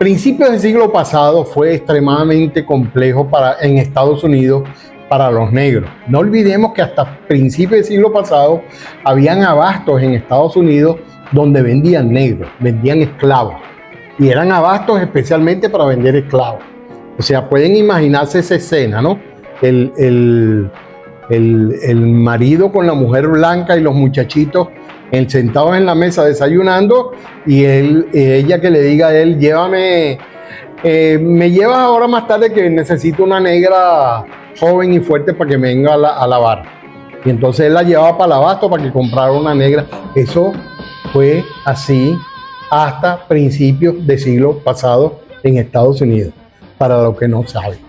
Principios del siglo pasado fue extremadamente complejo en Estados Unidos para los negros. No olvidemos que hasta principios del siglo pasado habían abastos en Estados Unidos donde vendían negros, vendían esclavos. Y eran abastos especialmente para vender esclavos. O sea, pueden imaginarse esa escena, ¿no? El marido con la mujer blanca y los muchachitos sentados en la mesa desayunando y ella que le diga a él, llévame, me llevas ahora más tarde que necesito una negra joven y fuerte para que me venga a lavar. Y entonces él la llevaba para el abasto para que comprara una negra. Eso fue así hasta principios del siglo pasado en Estados Unidos, para los que no saben.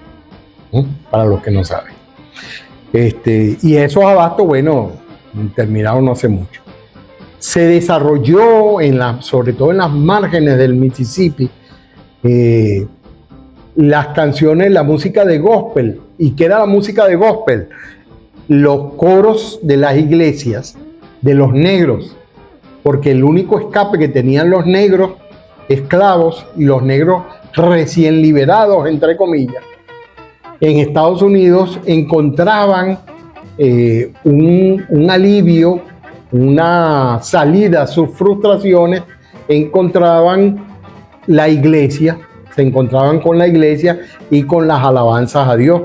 Para los que no saben. Y esos abastos, bueno, terminaron no hace mucho. Se desarrolló, sobre todo en las márgenes del Mississippi, las canciones, la música de gospel. ¿Y qué era la música de gospel? Los coros de las iglesias, de los negros, porque el único escape que tenían los negros esclavos y los negros recién liberados, entre comillas, en Estados Unidos encontraban un alivio, una salida a sus frustraciones, encontraban la iglesia, se encontraban con la iglesia y con las alabanzas a Dios.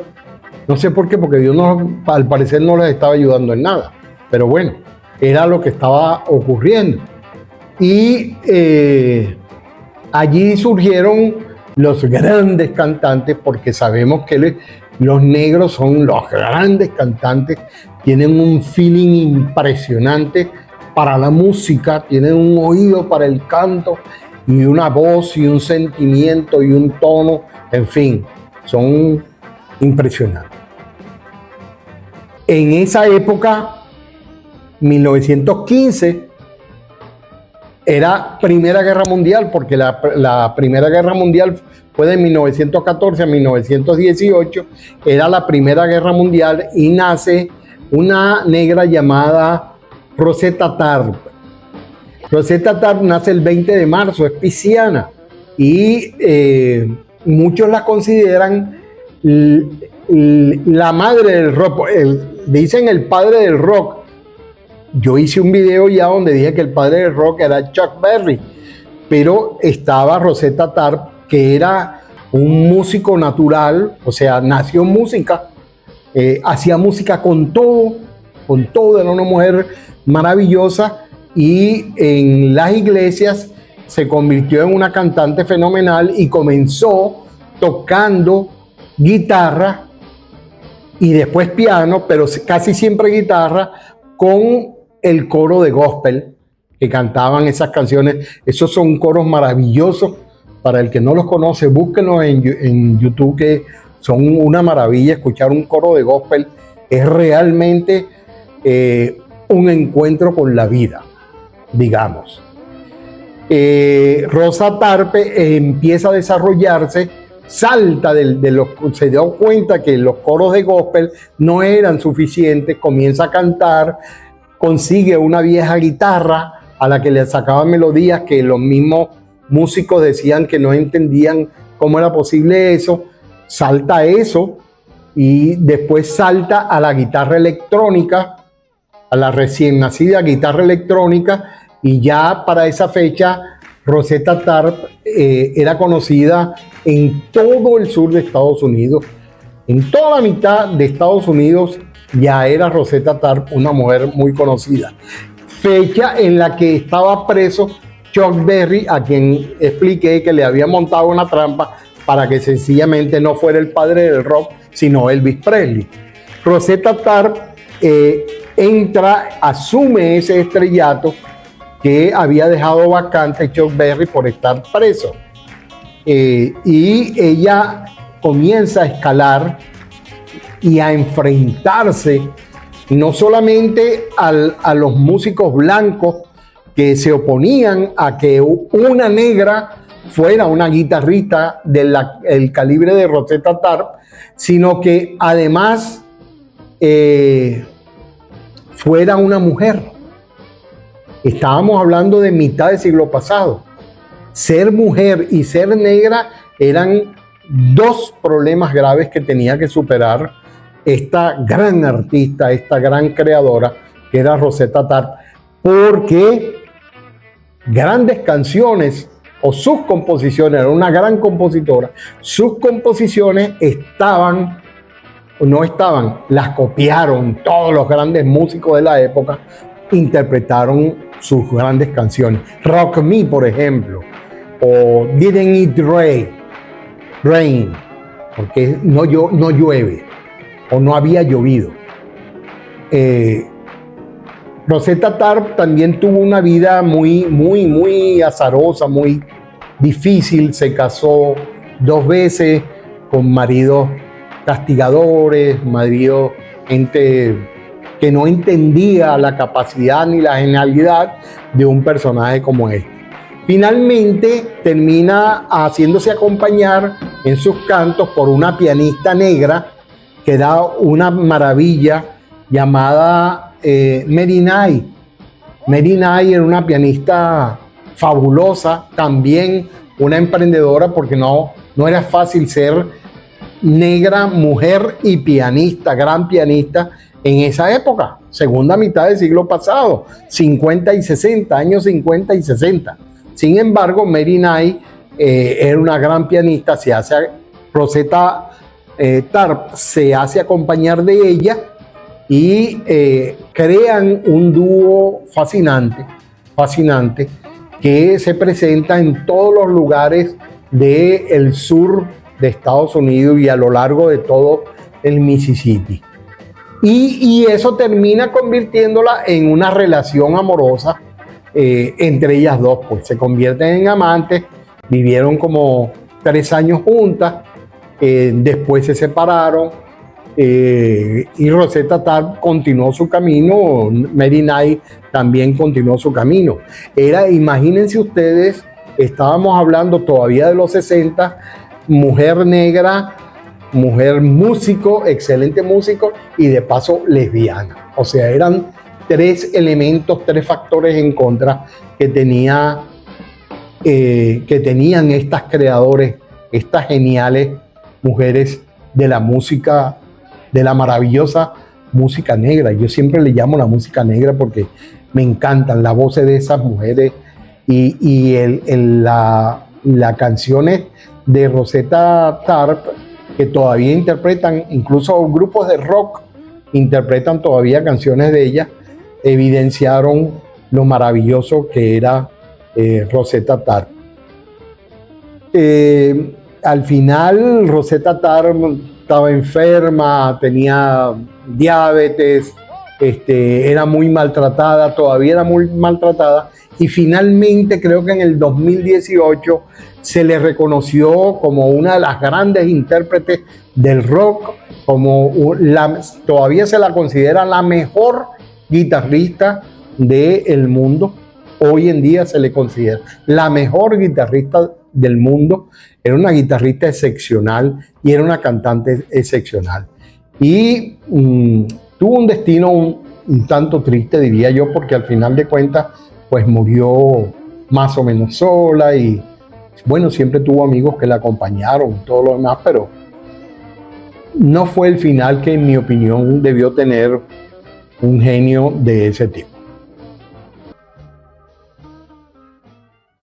No sé por qué, porque Dios al parecer no les estaba ayudando en nada, pero bueno, era lo que estaba ocurriendo. Y allí surgieron los grandes cantantes, porque sabemos que los negros son los grandes cantantes, tienen un feeling impresionante para la música, tienen un oído para el canto y una voz y un sentimiento y un tono, en fin, son impresionantes. En esa época, 1915, era Primera Guerra Mundial, porque la Primera Guerra Mundial fue de 1914 a 1918, era la Primera Guerra Mundial y nace una negra llamada Rosetta Tharpe. Rosetta Tharpe nace el 20 de marzo, es pisciana y muchos la consideran la madre del rock, dicen el padre del rock. Yo hice un video ya donde dije que el padre del rock era Chuck Berry, pero estaba Rosetta Tharpe, que era un músico natural, o sea, nació en música, hacía música con todo, era una mujer maravillosa y en las iglesias se convirtió en una cantante fenomenal y comenzó tocando guitarra y después piano, pero casi siempre guitarra, con el coro de gospel que cantaban esas canciones. Esos son coros maravillosos. Para el que no los conoce, búsquenlos en YouTube, que son una maravilla. Escuchar un coro de gospel es realmente un encuentro con la vida, digamos. Rosa Tharpe empieza a desarrollarse, salta se dio cuenta que los coros de gospel no eran suficientes, comienza a cantar, consigue una vieja guitarra a la que le sacaban melodías que los mismos músicos decían que no entendían cómo era posible eso, salta a eso y después salta a la guitarra electrónica, a la recién nacida guitarra electrónica, y ya para esa fecha Rosetta Tharpe era conocida en todo el sur de Estados Unidos. En toda la mitad de Estados Unidos ya era Rosetta Tharpe una mujer muy conocida. Fecha en la que estaba preso Chuck Berry, a quien expliqué que le había montado una trampa para que sencillamente no fuera el padre del rock, sino Elvis Presley. Rosetta Tharpe asume ese estrellato que había dejado vacante Chuck Berry por estar preso. Y ella comienza a escalar y a enfrentarse no solamente a los músicos blancos que se oponían a que una negra fuera una guitarrista del calibre de Rosetta Tharpe, sino que además fuera una mujer. Estábamos hablando de mitad del siglo pasado. ser mujer y ser negra eran dos problemas graves que tenía que superar esta gran artista, esta gran creadora, que era Rosetta Tarp, porque grandes canciones o sus composiciones, era una gran compositora, sus composiciones no estaban, las copiaron todos los grandes músicos de la época, interpretaron sus grandes canciones. Rock Me, por ejemplo, o Didn't It Rain, porque no llueve, o no había llovido. Rosetta Tarp también tuvo una vida muy azarosa, muy difícil. Se casó 2 veces con maridos castigadores, gente que no entendía la capacidad ni la genialidad de un personaje como este. Finalmente termina haciéndose acompañar en sus cantos por una pianista negra que era una maravilla, llamada Mary Knight. Mary Knight era una pianista fabulosa, también una emprendedora, porque no era fácil ser negra, mujer y pianista, gran pianista en esa época, segunda mitad del siglo pasado, 50 y 60, años 50 y 60. Sin embargo, Mary Knight era una gran pianista, Rosetta Tarp se hace acompañar de ella y crean un dúo fascinante que se presenta en todos los lugares del sur de Estados Unidos y a lo largo de todo el Mississippi. Y eso termina convirtiéndola en una relación amorosa entre ellas dos, pues se convierten en amantes, vivieron como 3 años juntas, después se separaron. Y Rosetta Tarp continuó su camino, Mary Knight también continuó su camino. Imagínense ustedes, estábamos hablando todavía de los 60, mujer negra, mujer músico, excelente músico y de paso lesbiana. O sea, eran 3 elementos, 3 factores en contra que tenían estas creadores, estas geniales mujeres de la música, de la maravillosa música negra. Yo siempre le llamo la música negra porque me encantan las voces de esas mujeres y las canciones de Rosetta Tarp, que todavía interpretan, incluso grupos de rock interpretan todavía canciones de ella, evidenciaron lo maravilloso que era Rosetta Tarp. Al final Rosetta Tarp estaba enferma, tenía diabetes, era muy maltratada, todavía era muy maltratada, y finalmente creo que en el 2018 se le reconoció como una de las grandes intérpretes del rock, todavía se la considera la mejor guitarrista del mundo. Hoy en día se le considera la mejor guitarrista del mundo. Era una guitarrista excepcional y era una cantante excepcional. Y tuvo un destino un tanto triste, diría yo, porque al final de cuentas pues murió más o menos sola y bueno, siempre tuvo amigos que la acompañaron y todo lo demás, pero no fue el final que en mi opinión debió tener un genio de ese tipo.